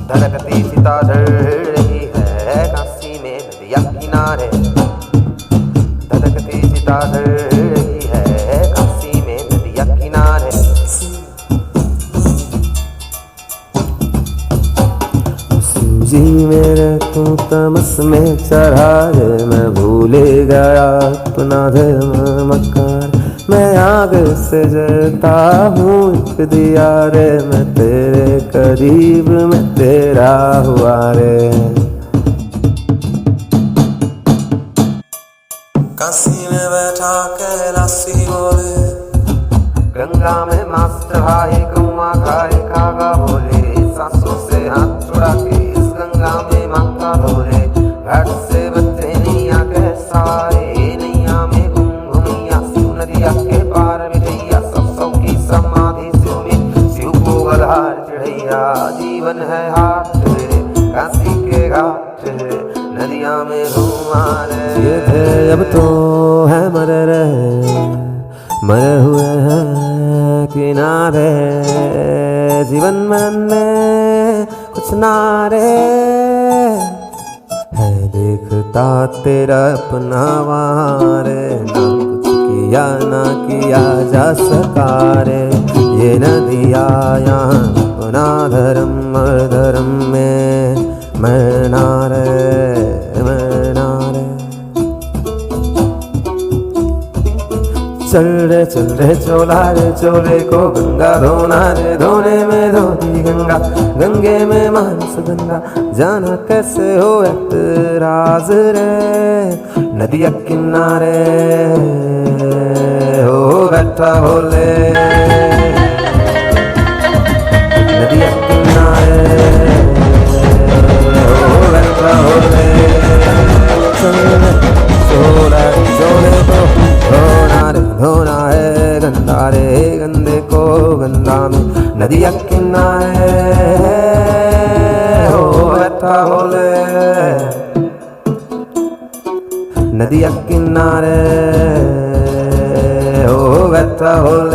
धड़कती सीता ढल रही है काशी में नदिया किनारे। धड़कती सीता ढल रही है काशी में नदिया किनारे। सूजी मेरे तू तमस में चढ़ा रे, मैं भूल गया अपना धर्म मकान। मैं आग से जलता हूँ एक दिया रे, मैं तेरे करीब मैं तेरा हुआ रे। काशी में बैठा कैलाशी बोले, गंगा में मस्त भाई कौआ खाए कागा बोले। सांसों से हाथ छुड़ा के इस गंगा में माथा धोले। घाट से बच्चे नैया कैसा नैया में घूम घूमिया शिव नदिया के पार बिठैया। सब की समाधि शिव में शिव को गधार चढ़ैया। जीवन है हाथ काशी के घाट नदिया में घूमार। ये थे अब तो है मर रहे, मरे हुए हैं किनारे। जीवन में कुछ नारे है देखता तेरा अपना वारे। ना कुछ किया ना किया जा सका रे। ये नदिया यहाँ अपना धर्म धर्म में मैं नारे मैं नारे। चल रे चोला रे चोले को गंगा धोना रे। धोने में धोती गंगा गंगे में मानस गंगा। जाना कैसे हो एतराज रे, नदिया किनारे हो बैठा भोले। नदिया किनारे हो बैठा भोले। चोला चोले को धोना है गंदा रे, गंदे को गंदा में नदिया किनारे हो बैठा भोले। नदिया किनारे हो बैठा भोले।